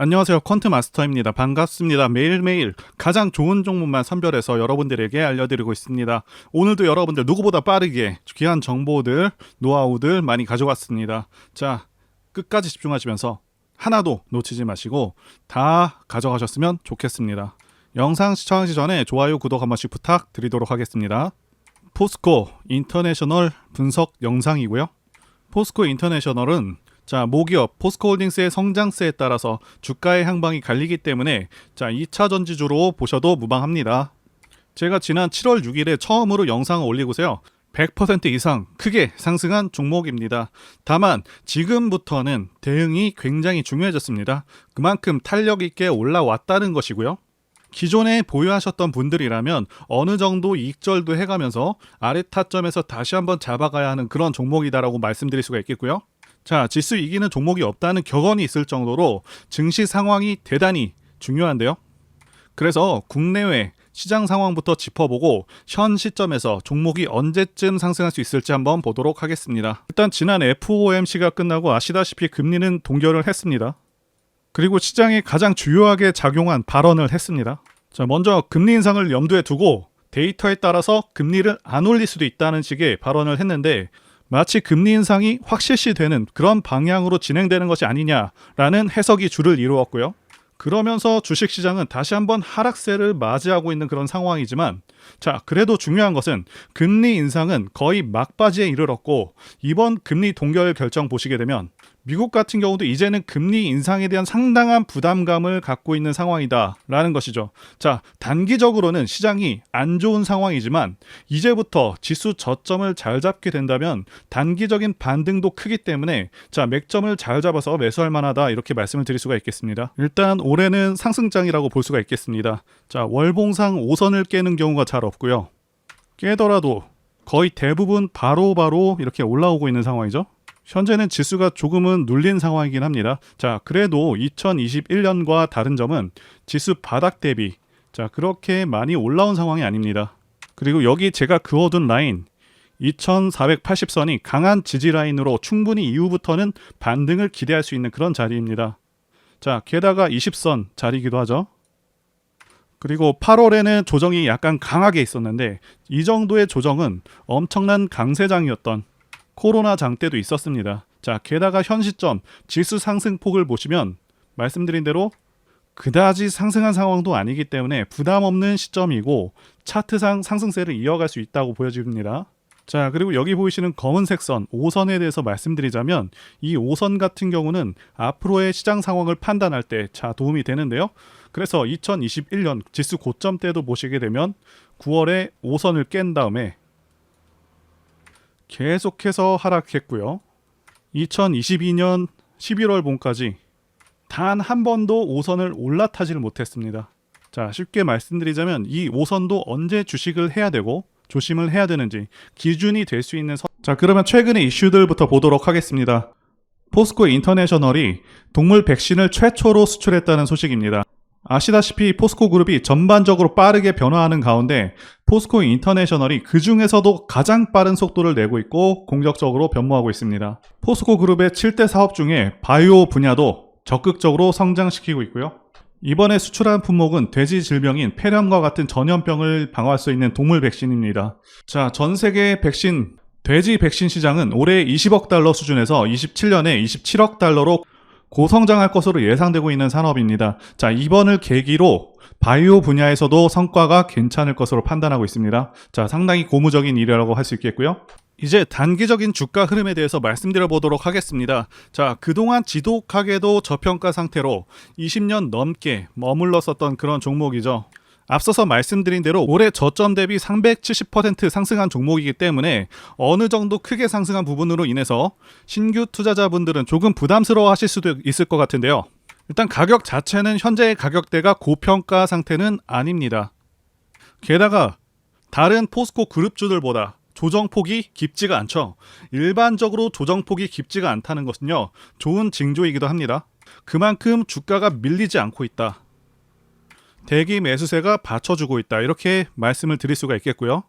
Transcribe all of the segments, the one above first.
안녕하세요. 퀀트 마스터입니다. 반갑습니다. 매일매일 가장 좋은 종목만 선별해서 여러분들에게 알려드리고 있습니다. 오늘도 여러분들 누구보다 빠르게 귀한 정보들, 노하우들 많이 가져왔습니다. 자, 끝까지 집중하시면서 하나도 놓치지 마시고 다 가져가셨으면 좋겠습니다. 영상 시청하기 전에 좋아요, 구독 한 번씩 부탁드리도록 하겠습니다. 포스코 인터내셔널 분석 영상이고요. 포스코 인터내셔널은 모기업 포스코홀딩스의 성장세에 따라서 주가의 향방이 갈리기 때문에 2차 전지주로 보셔도 무방합니다. 제가 지난 7월 6일에 처음으로 영상을 올리고서요. 100% 이상 크게 상승한 종목입니다. 다만 지금부터는 대응이 굉장히 중요해졌습니다. 그만큼 탄력 있게 올라왔다는 것이고요. 기존에 보유하셨던 분들이라면 어느 정도 이익절도 해가면서 아래 타점에서 다시 한번 잡아가야 하는 그런 종목이다라고 말씀드릴 수가 있겠고요. 지수 이기는 종목이 없다는 격언이 있을 정도로 증시 상황이 대단히 중요한데요. 그래서 국내외 시장 상황부터 짚어보고 현 시점에서 종목이 언제쯤 상승할 수 있을지 한번 보도록 하겠습니다. 일단 지난 FOMC가 끝나고 아시다시피 금리는 동결을 했습니다. 그리고 시장에 가장 주요하게 작용한 발언을 했습니다. 먼저 금리 인상을 염두에 두고 데이터에 따라서 금리를 안 올릴 수도 있다는 식의 발언을 했는데 마치 금리 인상이 확실시되는 그런 방향으로 진행되는 것이 아니냐라는 해석이 주를 이루었고요. 그러면서 주식시장은 다시 한번 하락세를 맞이하고 있는 그런 상황이지만 그래도 중요한 것은 금리 인상은 거의 막바지에 이르렀고 이번 금리 동결 결정 보시게 되면 미국 같은 경우도 이제는 금리 인상에 대한 상당한 부담감을 갖고 있는 상황이다 라는 것이죠. 단기적으로는 시장이 안 좋은 상황이지만 이제부터 지수 저점을 잘 잡게 된다면 단기적인 반등도 크기 때문에 맥점을 잘 잡아서 매수할 만하다 이렇게 말씀을 드릴 수가 있겠습니다. 일단 올해는 상승장이라고 볼 수가 있겠습니다. 월봉상 5선을 깨는 경우가 잘 없고요. 깨더라도 거의 대부분 바로바로 이렇게 올라오고 있는 상황이죠. 현재는 지수가 조금은 눌린 상황이긴 합니다. 그래도 2021년과 다른 점은 지수 바닥 대비 그렇게 많이 올라온 상황이 아닙니다. 그리고 여기 제가 그어둔 라인 2480선이 강한 지지 라인으로 충분히 이후부터는 반등을 기대할 수 있는 그런 자리입니다. 게다가 20선 자리이기도 하죠. 그리고 8월에는 조정이 약간 강하게 있었는데 이 정도의 조정은 엄청난 강세장이었던 코로나 장 때도 있었습니다. 게다가 현 시점 지수 상승폭을 보시면 말씀드린 대로 그다지 상승한 상황도 아니기 때문에 부담 없는 시점이고 차트상 상승세를 이어갈 수 있다고 보여집니다. 그리고 여기 보이시는 검은색 선 5선에 대해서 말씀드리자면 이 5선 같은 경우는 앞으로의 시장 상황을 판단할 때 도움이 되는데요. 그래서 2021년 지수 고점 때도 보시게 되면 9월에 5선을 깬 다음에 계속해서 하락했고요. 2022년 11월 봄까지 단 한 번도 5선을 올라타지를 못했습니다. 쉽게 말씀드리자면 이 5선도 언제 주식을 해야 되고 조심을 해야 되는지 기준이 될 수 있는 그러면 최근의 이슈들부터 보도록 하겠습니다. 포스코 인터내셔널이 동물 백신을 최초로 수출했다는 소식입니다. 아시다시피 포스코 그룹이 전반적으로 빠르게 변화하는 가운데 포스코 인터내셔널이 그 중에서도 가장 빠른 속도를 내고 있고 공격적으로 변모하고 있습니다. 포스코 그룹의 7대 사업 중에 바이오 분야도 적극적으로 성장시키고 있고요. 이번에 수출한 품목은 돼지 질병인 폐렴과 같은 전염병을 방어할 수 있는 동물 백신입니다. 전 세계 백신, 돼지 백신 시장은 올해 20억 달러 수준에서 27년에 27억 달러로 고성장할 것으로 예상되고 있는 산업입니다. 이번을 계기로 바이오 분야에서도 성과가 괜찮을 것으로 판단하고 있습니다. 상당히 고무적인 일이라고 할 수 있겠고요. 이제 단기적인 주가 흐름에 대해서 말씀드려 보도록 하겠습니다. 그동안 지독하게도 저평가 상태로 20년 넘게 머물렀었던 그런 종목이죠. 앞서서 말씀드린 대로 올해 저점 대비 370% 상승한 종목이기 때문에 어느 정도 크게 상승한 부분으로 인해서 신규 투자자분들은 조금 부담스러워 하실 수도 있을 것 같은데요. 일단 가격 자체는 현재의 가격대가 고평가 상태는 아닙니다. 게다가 다른 포스코 그룹주들보다 조정폭이 깊지가 않죠. 일반적으로 조정폭이 깊지가 않다는 것은요, 좋은 징조이기도 합니다. 그만큼 주가가 밀리지 않고 있다. 대기 매수세가 받쳐주고 있다. 이렇게 말씀을 드릴 수가 있겠고요.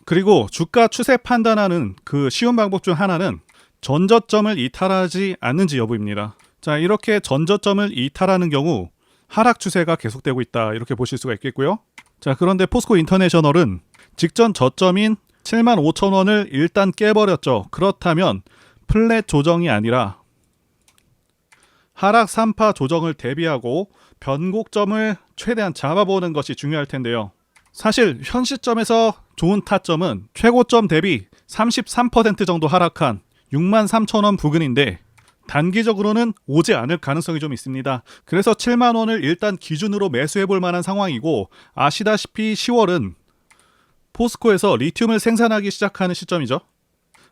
그리고 주가 추세 판단하는 그 쉬운 방법 중 하나는 전저점을 이탈하지 않는지 여부입니다. 자, 이렇게 전저점을 이탈하는 경우 하락 추세가 계속되고 있다, 이렇게 보실 수가 있겠고요. 자, 그런데 포스코 인터내셔널은 직전 저점인 75,000원을 일단 깨버렸죠. 그렇다면 플랫 조정이 아니라 하락 3파 조정을 대비하고 변곡점을 최대한 잡아보는 것이 중요할 텐데요. 사실 현 시점에서 좋은 타점은 최고점 대비 33% 정도 하락한 63,000원 부근인데 단기적으로는 오지 않을 가능성이 좀 있습니다. 그래서 7만원을 일단 기준으로 매수해 볼 만한 상황이고, 아시다시피 10월은 포스코에서 리튬을 생산하기 시작하는 시점이죠.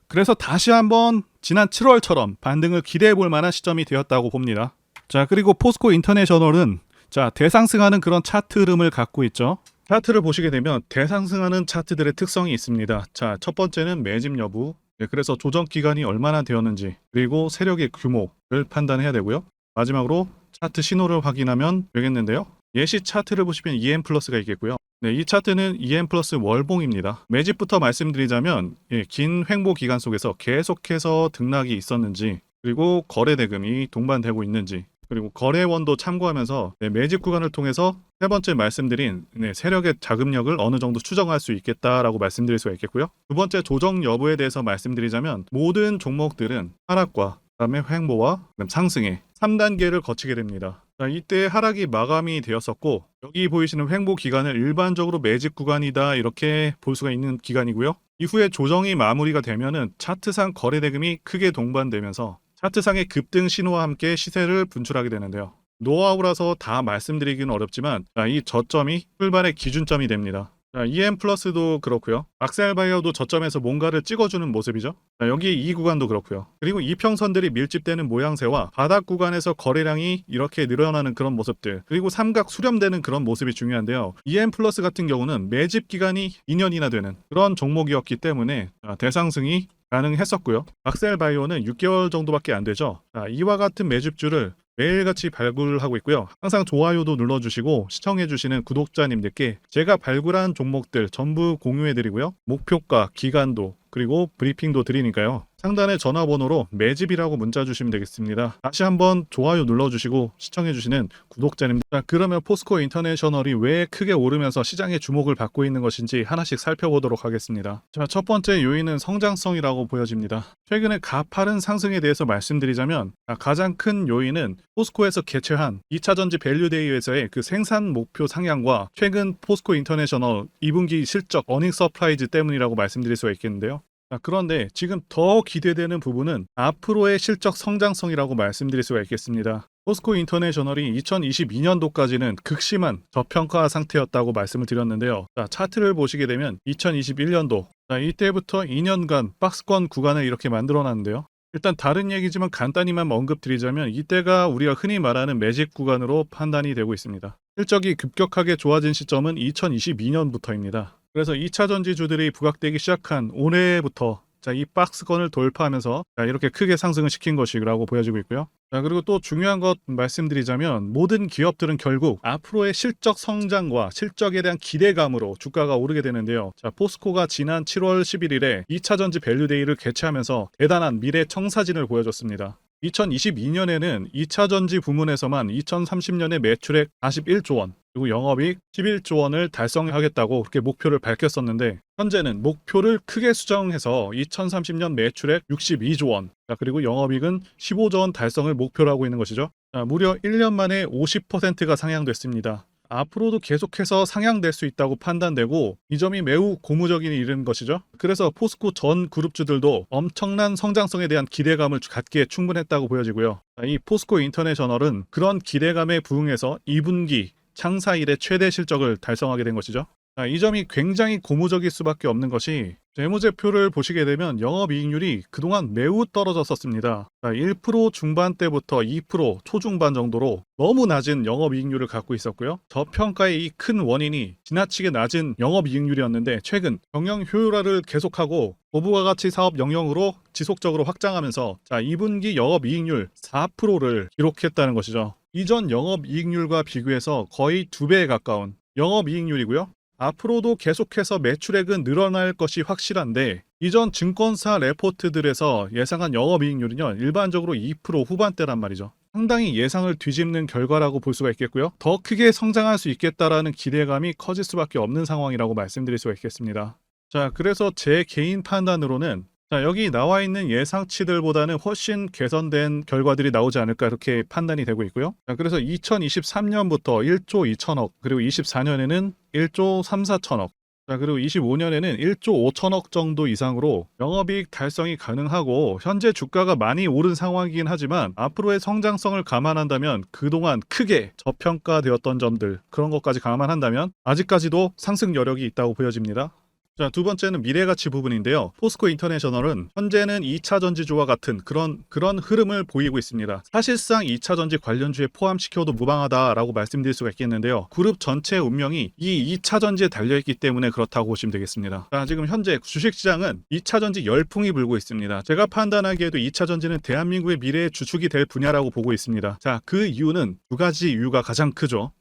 그래서 다시 한번 지난 7월처럼 반등을 기대해 볼 만한 시점이 되었다고 봅니다. 자, 그리고 포스코 인터내셔널은 자, 대상승하는 그런 차트 흐름을 갖고 있죠. 차트를 보시게 되면 대상승하는 차트들의 특성이 있습니다. 자, 첫 번째는 매집 여부, 그래서 조정 기간이 얼마나 되었는지, 그리고 세력의 규모를 판단해야 되고요. 마지막으로 차트 신호를 확인하면 되겠는데요. 예시 차트를 보시면 EM 플러스가 있겠고요. 네, 이 차트는 EM 플러스 월봉입니다. 매집부터 말씀드리자면 긴 횡보 기간 속에서 계속해서 등락이 있었는지, 그리고 거래 대금이 동반되고 있는지, 그리고 거래원도 참고하면서 매집 구간을 통해서 세 번째 말씀드린 세력의 자금력을 어느 정도 추정할 수 있겠다라고 말씀드릴 수가 있겠고요. 두 번째 조정 여부에 대해서 말씀드리자면 모든 종목들은 하락과 그다음에 횡보와 상승의 3단계를 거치게 됩니다. 자, 이때 하락이 마감이 되었었고, 여기 보이시는 횡보 기간을 일반적으로 매집 구간이다, 이렇게 볼 수가 있는 기간이고요. 이후에 조정이 마무리가 되면은 차트상 거래 대금이 크게 동반되면서 차트상의 급등 신호와 함께 시세를 분출하게 되는데요. 노하우라서 다 말씀드리기는 어렵지만 이 저점이 출발의 기준점이 됩니다. EM 플러스도 그렇고요. 악셀바이어도 저점에서 뭔가를 찍어주는 모습이죠. 여기 이 구간도 그렇고요. 그리고 이평선들이 밀집되는 모양새와 바닥 구간에서 거래량이 이렇게 늘어나는 그런 모습들, 그리고 삼각 수렴되는 그런 모습이 중요한데요. EM 플러스 같은 경우는 매집 기간이 2년이나 되는 그런 종목이었기 때문에 대상승이 가능했었고요. 악셀바이오는 6개월 정도밖에 안 되죠. 이와 같은 매집주를 매일같이 발굴하고 있고요. 항상 좋아요도 눌러주시고 시청해주시는 구독자님들께 제가 발굴한 종목들 전부 공유해드리고요. 목표가, 기간도, 그리고 브리핑도 드리니까요. 상단의 전화번호로 매집이라고 문자 주시면 되겠습니다. 다시 한번 좋아요 눌러주시고 시청해주시는 구독자님들, 그러면 포스코 인터내셔널이 왜 크게 오르면서 시장의 주목을 받고 있는 것인지 하나씩 살펴보도록 하겠습니다. 자, 첫 번째 요인은 성장성이라고 보여집니다. 최근에 가파른 상승에 대해서 말씀드리자면 가장 큰 요인은 포스코에서 개최한 2차전지 밸류데이에서의 그 생산 목표 상향과 최근 포스코 인터내셔널 2분기 실적 어닝 서프라이즈 때문이라고 말씀드릴 수가 있겠는데요. 그런데 지금 더 기대되는 부분은 앞으로의 실적 성장성이라고 말씀드릴 수가 있겠습니다. 포스코 인터내셔널이 2022년도까지는 극심한 저평가 상태였다고 말씀을 드렸는데요. 차트를 보시게 되면 2021년도 이때부터 2년간 박스권 구간을 이렇게 만들어놨는데요. 일단 다른 얘기지만 간단히만 언급드리자면 이때가 우리가 흔히 말하는 매집 구간으로 판단이 되고 있습니다. 실적이 급격하게 좋아진 시점은 2022년부터입니다. 그래서 2차 전지주들이 부각되기 시작한 올해부터 이 박스권을 돌파하면서 이렇게 크게 상승을 시킨 것이라고 보여지고 있고요. 그리고 또 중요한 것 말씀드리자면 모든 기업들은 결국 앞으로의 실적 성장과 실적에 대한 기대감으로 주가가 오르게 되는데요. 포스코가 지난 7월 11일에 2차 전지 밸류데이를 개최하면서 대단한 미래 청사진을 보여줬습니다. 2022년에는 2차 전지 부문에서만 2030년에 매출액 41조 원, 그리고 영업이익 11조 원을 달성하겠다고 그렇게 목표를 밝혔었는데, 현재는 목표를 크게 수정해서 2030년 매출액 62조 원, 그리고 영업이익은 15조 원 달성을 목표로 하고 있는 것이죠. 무려 1년 만에 50%가 상향됐습니다. 앞으로도 계속해서 상향될 수 있다고 판단되고 이 점이 매우 고무적인 일인 것이죠. 그래서 포스코 전 그룹주들도 엄청난 성장성에 대한 기대감을 갖기에 충분했다고 보여지고요. 이 포스코 인터내셔널은 그런 기대감에 부응해서 2분기 창사 이래 최대 실적을 달성하게 된 것이죠. 이 점이 굉장히 고무적일 수밖에 없는 것이 재무제표를 보시게 되면 영업이익률이 그동안 매우 떨어졌었습니다. 1% 중반대부터 2% 초중반 정도로 너무 낮은 영업이익률을 갖고 있었고요. 저평가의 이 큰 원인이 지나치게 낮은 영업이익률이었는데 최근 경영 효율화를 계속하고 고부가 가치 사업 영역으로 지속적으로 확장하면서 2분기 영업이익률 4%를 기록했다는 것이죠. 이전 영업이익률과 비교해서 거의 2배에 가까운 영업이익률이고요. 앞으로도 계속해서 매출액은 늘어날 것이 확실한데 이전 증권사 레포트들에서 예상한 영업이익률은요 일반적으로 2% 후반대란 말이죠. 상당히 예상을 뒤집는 결과라고 볼 수가 있겠고요. 더 크게 성장할 수 있겠다라는 기대감이 커질 수밖에 없는 상황이라고 말씀드릴 수가 있겠습니다. 자, 그래서 제 개인 판단으로는 자, 여기 나와 있는 예상치들보다는 훨씬 개선된 결과들이 나오지 않을까 이렇게 판단이 되고 있고요. 자, 그래서 2023년부터 1조 2천억, 그리고 24년에는 1조 3, 4천억, 자, 그리고 25년에는 1조 5천억 정도 이상으로 영업이익 달성이 가능하고, 현재 주가가 많이 오른 상황이긴 하지만 앞으로의 성장성을 감안한다면 그동안 크게 저평가되었던 점들, 그런 것까지 감안한다면 아직까지도 상승 여력이 있다고 보여집니다. 자, 두 번째는 미래가치 부분인데요. 포스코 인터내셔널은 현재는 2차 전지주와 같은 그런 흐름을 보이고 있습니다. 사실상 2차 전지 관련주에 포함시켜도 무방하다라고 말씀드릴 수가 있겠는데요. 그룹 전체의 운명이 이 2차 전지에 달려있기 때문에 그렇다고 보시면 되겠습니다. 자, 지금 현재 주식시장은 2차 전지 열풍이 불고 있습니다. 제가 판단하기에도 2차 전지는 대한민국의 미래의 주축이 될 분야라고 보고 있습니다. 자, 그 이유는 두 가지 이유가 가장 크죠.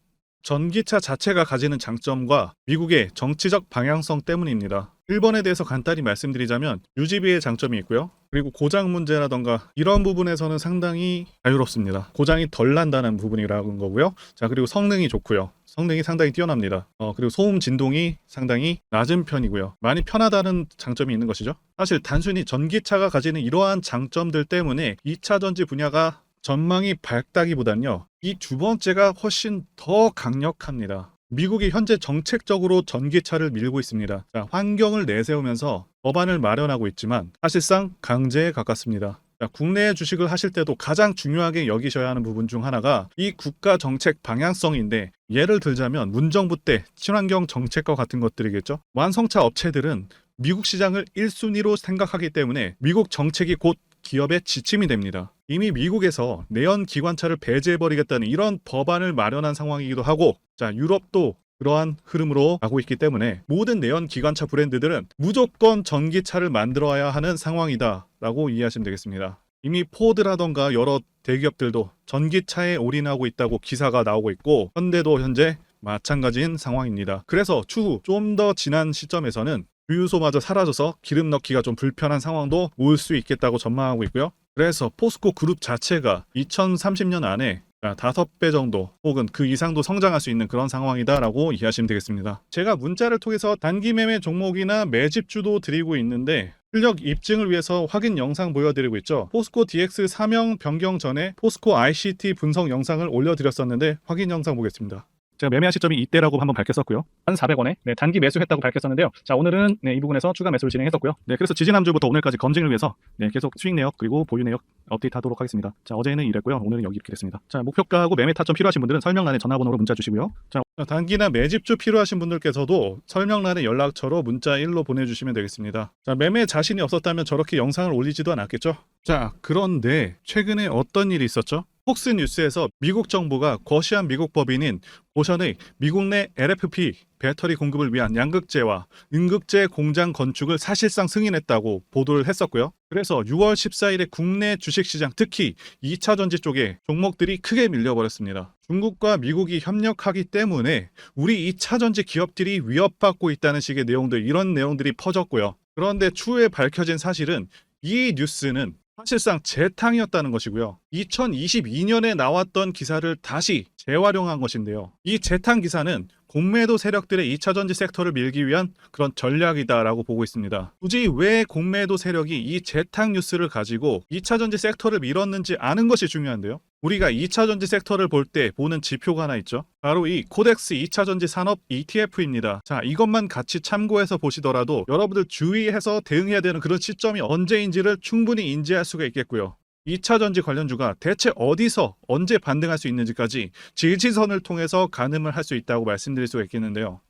전기차 자체가 가지는 장점과 미국의 정치적 방향성 때문입니다. 1번에 대해서 간단히 말씀드리자면 유지비의 장점이 있고요. 그리고 고장 문제라던가 이런 부분에서는 상당히 자유롭습니다. 고장이 덜 난다는 부분이라는 거고요. 자, 그리고 성능이 좋고요. 성능이 상당히 뛰어납니다. 그리고 소음 진동이 상당히 낮은 편이고요. 많이 편하다는 장점이 있는 것이죠. 사실 단순히 전기차가 가지는 이러한 장점들 때문에 2차 전지 분야가 전망이 밝다기보단요, 이 두 번째가 훨씬 더 강력합니다. 미국이 현재 정책적으로 전기차를 밀고 있습니다. 자, 환경을 내세우면서 법안을 마련하고 있지만 사실상 강제에 가깝습니다. 자, 국내 주식을 하실 때도 가장 중요하게 여기셔야 하는 부분 중 하나가 이 국가 정책 방향성인데, 예를 들자면 문정부 때 친환경 정책과 같은 것들이겠죠. 완성차 업체들은 미국 시장을 1순위로 생각하기 때문에 미국 정책이 곧 기업의 지침이 됩니다. 이미 미국에서 내연 기관차를 배제해버리겠다는 이런 법안을 마련한 상황이기도 하고, 자, 유럽도 그러한 흐름으로 가고 있기 때문에 모든 내연 기관차 브랜드들은 무조건 전기차를 만들어야 하는 상황이다 라고 이해하시면 되겠습니다. 이미 포드라던가 여러 대기업들도 전기차에 올인하고 있다고 기사가 나오고 있고, 현대도 현재 마찬가지인 상황입니다. 그래서 추후 좀 더 지난 시점에서는 주유소마저 사라져서 기름 넣기가 좀 불편한 상황도 올 수 있겠다고 전망하고 있고요. 그래서 포스코 그룹 자체가 2030년 안에 5배 정도 혹은 그 이상도 성장할 수 있는 그런 상황이다라고 이해하시면 되겠습니다. 제가 문자를 통해서 단기 매매 종목이나 매집주도 드리고 있는데, 실력 입증을 위해서 확인 영상 보여드리고 있죠. 포스코 DX 사명 변경 전에 포스코 ICT 분석 영상을 올려드렸었는데 확인 영상 보겠습니다. 제가 매매한 시점이 이때라고 한번 밝혔었고요. 1,400원에 단기 매수했다고 밝혔었는데요. 자, 오늘은 이 부분에서 추가 매수를 진행했었고요. 그래서 지지난주부터 오늘까지 검증을 위해서 계속 수익 내역 그리고 보유 내역 업데이트하도록 하겠습니다. 자, 어제는 이랬고요. 오늘은 여기 이렇게 됐습니다. 자, 목표가하고 매매 타점 필요하신 분들은 설명란에 전화번호로 문자 주시고요. 자, 단기나 매집주 필요하신 분들께서도 설명란에 연락처로 문자 1로 보내주시면 되겠습니다. 자, 매매 자신이 없었다면 저렇게 영상을 올리지도 않았겠죠. 자, 그런데 최근에 어떤 일이 있었죠? 폭스뉴스에서 미국 정부가 거시한 미국 법인인 고션의 미국 내 LFP 배터리 공급을 위한 양극재와 음극재 공장 건축을 사실상 승인했다고 보도를 했었고요. 그래서 6월 14일에 국내 주식시장, 특히 2차 전지 쪽에 종목들이 크게 밀려버렸습니다. 중국과 미국이 협력하기 때문에 우리 2차 전지 기업들이 위협받고 있다는 식의 내용들, 이런 내용들이 퍼졌고요. 그런데 추후에 밝혀진 사실은 이 뉴스는 사실상 재탕이었다는 것이고요. 2022년에 나왔던 기사를 다시 재활용한 것인데요. 이 재탕 기사는 공매도 세력들의 2차 전지 섹터를 밀기 위한 그런 전략이다라고 보고 있습니다. 굳이 왜 공매도 세력이 이 재탕 뉴스를 가지고 2차 전지 섹터를 밀었는지 아는 것이 중요한데요. 우리가 2차 전지 섹터를 볼 때 보는 지표가 하나 있죠. 바로 이 코덱스 2차 전지 산업 ETF입니다. 자, 이것만 같이 참고해서 보시더라도 여러분들 주의해서 대응해야 되는 그런 시점이 언제인지를 충분히 인지할 수가 있겠고요. 2차 전지 관련주가 대체 어디서 언제 반등할 수 있는지까지 지지선을 통해서 가늠을 할 수 있다고 말씀드릴 수가 있겠는데요.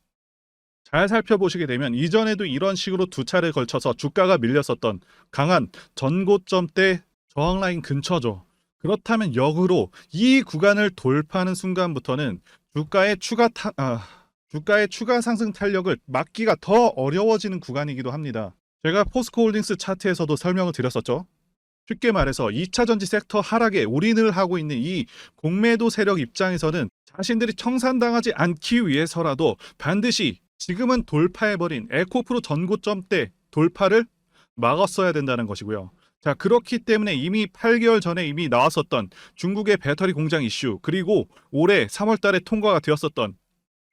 잘 살펴보시게 되면 이전에도 이런 식으로 두 차례 걸쳐서 주가가 밀렸었던 강한 전고점대 저항라인 근처죠. 그렇다면 역으로 이 구간을 돌파하는 순간부터는 주가의 추가 상승 탄력을 막기가 더 어려워지는 구간이기도 합니다. 제가 포스코홀딩스 차트에서도 설명을 드렸었죠. 쉽게 말해서 2차 전지 섹터 하락에 올인을 하고 있는 이 공매도 세력 입장에서는 자신들이 청산당하지 않기 위해서라도 반드시 지금은 돌파해버린 에코프로 전고점대 돌파를 막았어야 된다는 것이고요. 자, 그렇기 때문에 이미 8개월 전에 이미 나왔었던 중국의 배터리 공장 이슈, 그리고 올해 3월 달에 통과가 되었었던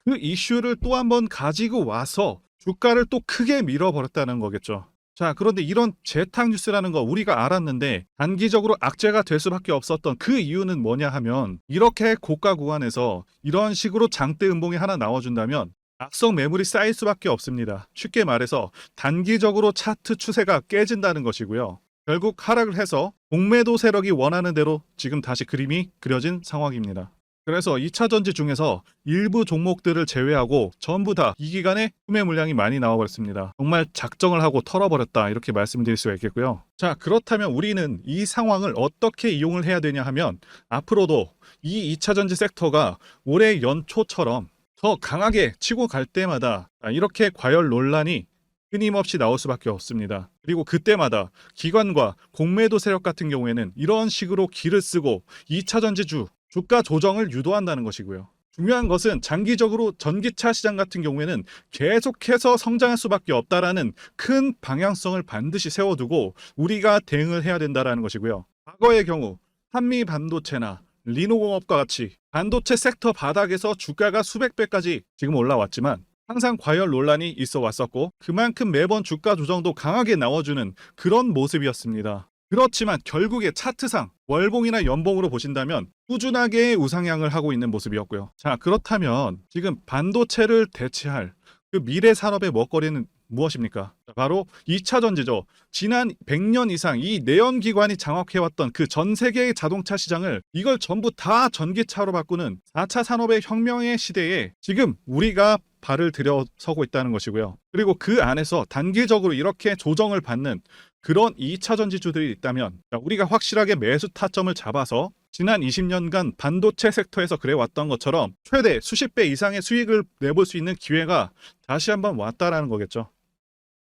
그 이슈를 또 한 번 가지고 와서 주가를 또 크게 밀어버렸다는 거겠죠. 자, 그런데 이런 재탕 뉴스라는 거 우리가 알았는데 단기적으로 악재가 될 수밖에 없었던 그 이유는 뭐냐 하면, 이렇게 고가 구간에서 이런 식으로 장대 음봉이 하나 나와준다면 악성 매물이 쌓일 수밖에 없습니다. 쉽게 말해서 단기적으로 차트 추세가 깨진다는 것이고요. 결국 하락을 해서 공매도 세력이 원하는 대로 지금 다시 그림이 그려진 상황입니다. 그래서 2차 전지 중에서 일부 종목들을 제외하고 전부 다 이 기간에 구매 물량이 많이 나와버렸습니다. 정말 작정을 하고 털어버렸다, 이렇게 말씀드릴 수가 있겠고요. 자, 그렇다면 우리는 이 상황을 어떻게 이용을 해야 되냐 하면, 앞으로도 이 2차 전지 섹터가 올해 연초처럼 더 강하게 치고 갈 때마다 이렇게 과열 논란이 끊임없이 나올 수밖에 없습니다. 그리고 그때마다 기관과 공매도 세력 같은 경우에는 이런 식으로 기를 쓰고 2차 전지주 주가 조정을 유도한다는 것이고요. 중요한 것은 장기적으로 전기차 시장 같은 경우에는 계속해서 성장할 수밖에 없다라는 큰 방향성을 반드시 세워두고 우리가 대응을 해야 된다는 것이고요. 과거의 경우 한미 반도체나 리노공업과 같이 반도체 섹터 바닥에서 주가가 수백 배까지 지금 올라왔지만 항상 과열 논란이 있어 왔었고, 그만큼 매번 주가 조정도 강하게 나와주는 그런 모습이었습니다. 그렇지만 결국에 차트상 월봉이나 연봉으로 보신다면 꾸준하게 우상향을 하고 있는 모습이었고요. 자, 그렇다면 지금 반도체를 대체할 그 미래 산업의 먹거리는 무엇입니까? 바로 2차 전지죠. 지난 100년 이상 이 내연기관이 장악해왔던 그 전 세계의 자동차 시장을, 이걸 전부 다 전기차로 바꾸는 4차 산업의 혁명의 시대에 지금 우리가 발을 들여서고 있다는 것이고요. 그리고 그 안에서 단기적으로 이렇게 조정을 받는 그런 2차 전지주들이 있다면 우리가 확실하게 매수 타점을 잡아서 지난 20년간 반도체 섹터에서 그래왔던 것처럼 최대 수십 배 이상의 수익을 내볼 수 있는 기회가 다시 한번 왔다라는 거겠죠.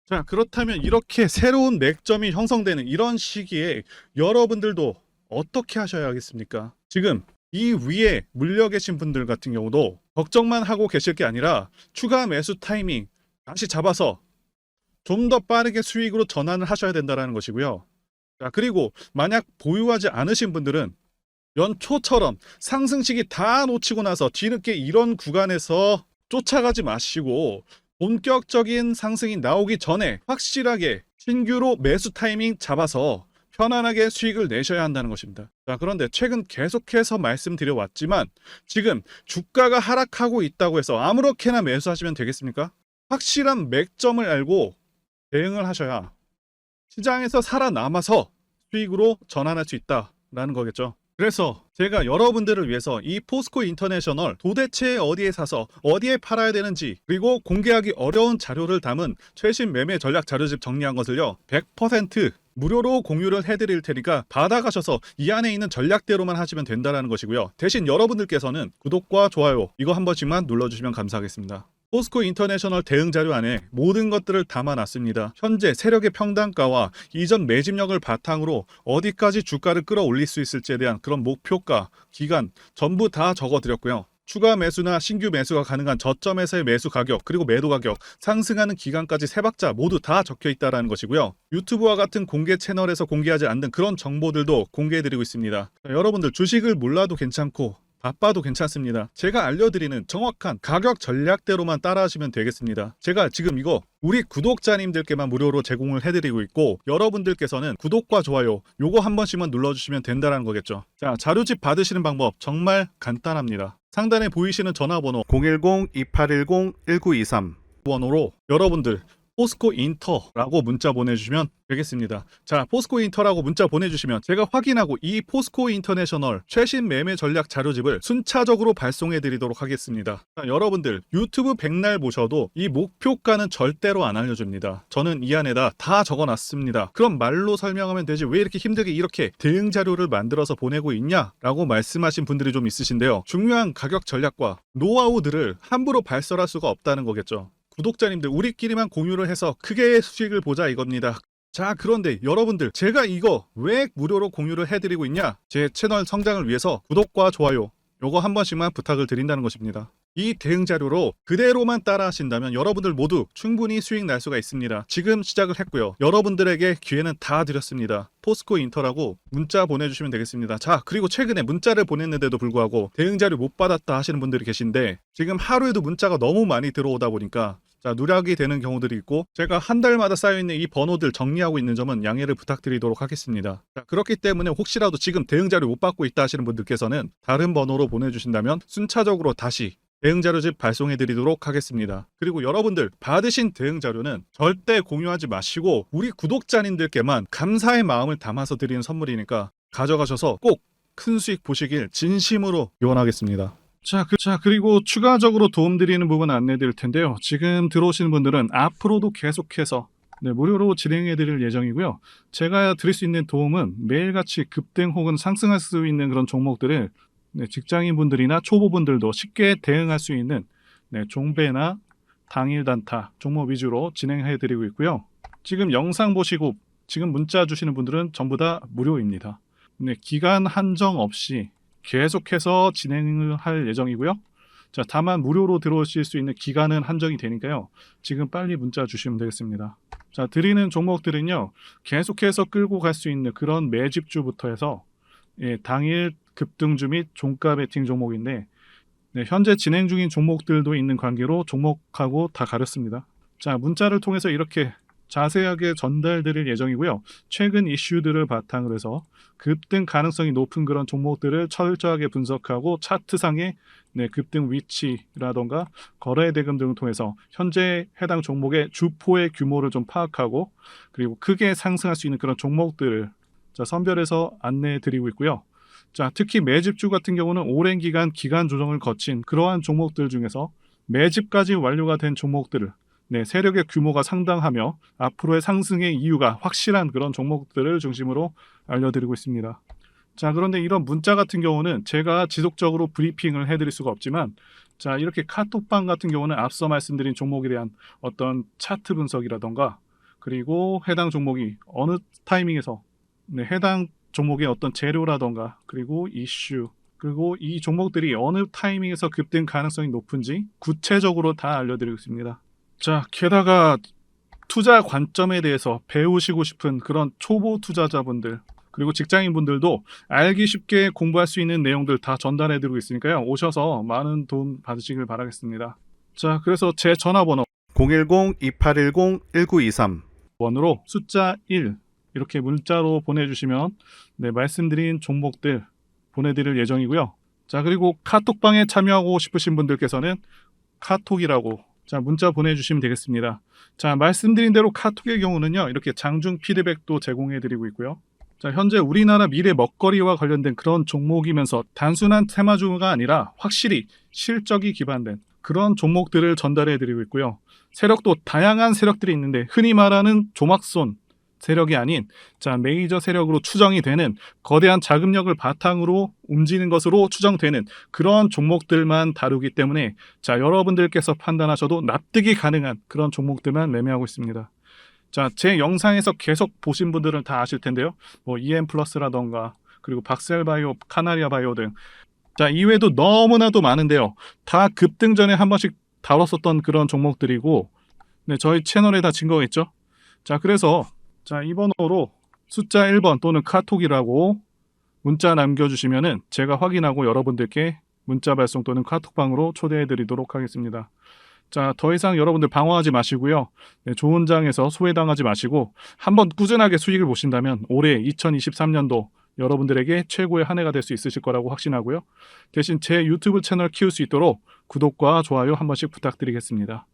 자, 그렇다면 이렇게 새로운 맥점이 형성되는 이런 시기에 여러분들도 어떻게 하셔야겠습니까? 지금 이 위에 물려 계신 분들 같은 경우도 걱정만 하고 계실 게 아니라 추가 매수 타이밍 다시 잡아서 좀 더 빠르게 수익으로 전환을 하셔야 된다는 것이고요. 자, 그리고 만약 보유하지 않으신 분들은 연초처럼 상승시기 다 놓치고 나서 뒤늦게 이런 구간에서 쫓아가지 마시고 본격적인 상승이 나오기 전에 확실하게 신규로 매수 타이밍 잡아서 편안하게 수익을 내셔야 한다는 것입니다. 자, 그런데 최근 계속해서 말씀드려왔지만 지금 주가가 하락하고 있다고 해서 아무렇게나 매수하시면 되겠습니까? 확실한 맥점을 알고 대응을 하셔야 시장에서 살아남아서 수익으로 전환할 수 있다라는 거겠죠. 그래서 제가 여러분들을 위해서 이 포스코 인터내셔널 도대체 어디에 사서 어디에 팔아야 되는지, 그리고 공개하기 어려운 자료를 담은 최신 매매 전략 자료집 정리한 것을요 100% 무료로 공유를 해드릴 테니까 받아가셔서 이 안에 있는 전략대로만 하시면 된다는 것이고요. 대신 여러분들께서는 구독과 좋아요 이거 한 번씩만 눌러주시면 감사하겠습니다. 포스코 인터내셔널 대응 자료 안에 모든 것들을 담아놨습니다. 현재 세력의 평단가와 이전 매집력을 바탕으로 어디까지 주가를 끌어올릴 수 있을지에 대한 그런 목표가, 기간 전부 다 적어드렸고요. 추가 매수나 신규 매수가 가능한 저점에서의 매수 가격, 그리고 매도 가격, 상승하는 기간까지 세 박자 모두 다 적혀 있다는 것이고요. 유튜브와 같은 공개 채널에서 공개하지 않는 그런 정보들도 공개해드리고 있습니다. 여러분들 주식을 몰라도 괜찮고 바빠도 괜찮습니다. 제가 알려드리는 정확한 가격 전략대로만 따라하시면 되겠습니다. 제가 지금 이거 우리 구독자님들께만 무료로 제공을 해드리고 있고, 여러분들께서는 구독과 좋아요 요거 한 번씩만 눌러주시면 된다는 거겠죠. 자, 자료집 받으시는 방법 정말 간단합니다. 상단에 보이시는 전화번호 010-2810-1923 번호로 여러분들 포스코 인터라고 문자 보내주시면 되겠습니다. 자, 포스코 인터라고 문자 보내주시면 제가 확인하고 이 포스코 인터내셔널 최신 매매 전략 자료집을 순차적으로 발송해 드리도록 하겠습니다. 자, 여러분들 유튜브 백날 보셔도 이 목표가는 절대로 안 알려줍니다. 저는 이 안에다 다 적어놨습니다. 그럼 말로 설명하면 되지 왜 이렇게 힘들게 이렇게 대응 자료를 만들어서 보내고 있냐 라고 말씀하신 분들이 좀 있으신데요. 중요한 가격 전략과 노하우들을 함부로 발설할 수가 없다는 거겠죠. 구독자님들 우리끼리만 공유를 해서 크게 수익을 보자 이겁니다. 자, 그런데 여러분들 제가 이거 왜 무료로 공유를 해드리고 있냐? 제 채널 성장을 위해서 구독과 좋아요 요거 한 번씩만 부탁을 드린다는 것입니다. 이 대응 자료로 그대로만 따라 하신다면 여러분들 모두 충분히 수익 날 수가 있습니다. 지금 시작을 했고요. 여러분들에게 기회는 다 드렸습니다. 포스코 인터라고 문자 보내주시면 되겠습니다. 자, 그리고 최근에 문자를 보냈는데도 불구하고 대응 자료 못 받았다 하시는 분들이 계신데, 지금 하루에도 문자가 너무 많이 들어오다 보니까 누락이 되는 경우들이 있고, 제가 한 달마다 쌓여있는 이 번호들 정리하고 있는 점은 양해를 부탁드리도록 하겠습니다. 그렇기 때문에 혹시라도 지금 대응 자료 못 받고 있다 하시는 분들께서는 다른 번호로 보내주신다면 순차적으로 다시 대응 자료집 발송해 드리도록 하겠습니다. 그리고 여러분들 받으신 대응 자료는 절대 공유하지 마시고 우리 구독자님들께만 감사의 마음을 담아서 드리는 선물이니까 가져가셔서 꼭 큰 수익 보시길 진심으로 기원하겠습니다. 그리고 추가적으로 도움드리는 부분 안내 드릴 텐데요. 지금 들어오시는 분들은 앞으로도 계속해서 무료로 진행해 드릴 예정이고요. 제가 드릴 수 있는 도움은 매일같이 급등 혹은 상승할 수 있는 그런 종목들을 직장인분들이나 초보분들도 쉽게 대응할 수 있는 종배나 당일 단타 종목 위주로 진행해 드리고 있고요. 지금 영상 보시고 지금 문자 주시는 분들은 전부 다 무료입니다. 기간 한정 없이 계속해서 진행을 할 예정이고요. 다만 무료로 들어오실 수 있는 기간은 한정이 되니까요. 지금 빨리 문자 주시면 되겠습니다. 드리는 종목들은요, 계속해서 끌고 갈 수 있는 그런 매집주부터 해서 당일 급등주 및 종가 베팅 종목인데, 현재 진행 중인 종목들도 있는 관계로 종목하고 다 가렸습니다. 문자를 통해서 이렇게 자세하게 전달드릴 예정이고요. 최근 이슈들을 바탕으로 해서 급등 가능성이 높은 그런 종목들을 철저하게 분석하고 차트상의 급등 위치라던가 거래 대금 등을 통해서 현재 해당 종목의 주포의 규모를 좀 파악하고, 그리고 크게 상승할 수 있는 그런 종목들을 선별해서 안내해 드리고 있고요. 특히 매집주 같은 경우는 오랜 기간 조정을 거친 그러한 종목들 중에서 매집까지 완료가 된 종목들을 세력의 규모가 상당하며 앞으로의 상승의 이유가 확실한 그런 종목들을 중심으로 알려드리고 있습니다. 그런데 이런 문자 같은 경우는 제가 지속적으로 브리핑을 해드릴 수가 없지만, 이렇게 카톡방 같은 경우는 앞서 말씀드린 종목에 대한 어떤 차트 분석이라던가, 그리고 해당 종목이 어느 타이밍에서 해당 종목의 어떤 재료라던가, 그리고 이슈, 그리고 이 종목들이 어느 타이밍에서 급등 가능성이 높은지 구체적으로 다 알려드리고 있습니다. 게다가 투자 관점에 대해서 배우시고 싶은 그런 초보 투자자분들, 그리고 직장인분들도 알기 쉽게 공부할 수 있는 내용들 다 전달해드리고 있으니까요. 오셔서 많은 도움 받으시길 바라겠습니다. 그래서 제 전화번호 010-2810-1923 번호로 숫자 1 이렇게 문자로 보내주시면 말씀드린 종목들 보내드릴 예정이고요. 그리고 카톡방에 참여하고 싶으신 분들께서는 카톡이라고 문자 보내주시면 되겠습니다. 말씀드린 대로 카톡의 경우는요, 이렇게 장중 피드백도 제공해드리고 있고요. 현재 우리나라 미래 먹거리와 관련된 그런 종목이면서 단순한 테마주가 아니라 확실히 실적이 기반된 그런 종목들을 전달해드리고 있고요. 세력도 다양한 세력들이 있는데, 흔히 말하는 조막손 세력이 아닌 메이저 세력으로 추정이 되는 거대한 자금력을 바탕으로 움직이는 것으로 추정되는 그런 종목들만 다루기 때문에 여러분들께서 판단하셔도 납득이 가능한 그런 종목들만 매매하고 있습니다. 제 영상에서 계속 보신 분들은 다 아실 텐데요. EM플러스라던가, 그리고 박셀바이오, 카나리아바이오 등 이외에도 너무나도 많은데요. 다 급등 전에 한 번씩 다뤘었던 그런 종목들이고, 저희 채널에 다 증거가 있죠. 그래서 이 번호로 숫자 1번 또는 카톡이라고 문자 남겨주시면은 제가 확인하고 여러분들께 문자 발송 또는 카톡방으로 초대해 드리도록 하겠습니다. 더 이상 여러분들 방황하지 마시고요. 좋은 장에서 소외당하지 마시고 한번 꾸준하게 수익을 보신다면 올해 2023년도 여러분들에게 최고의 한 해가 될 수 있으실 거라고 확신하고요. 대신 제 유튜브 채널 키울 수 있도록 구독과 좋아요 한 번씩 부탁드리겠습니다.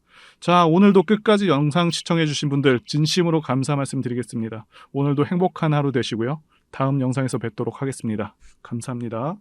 오늘도 끝까지 영상 시청해주신 분들 진심으로 감사 말씀드리겠습니다. 오늘도 행복한 하루 되시고요. 다음 영상에서 뵙도록 하겠습니다. 감사합니다.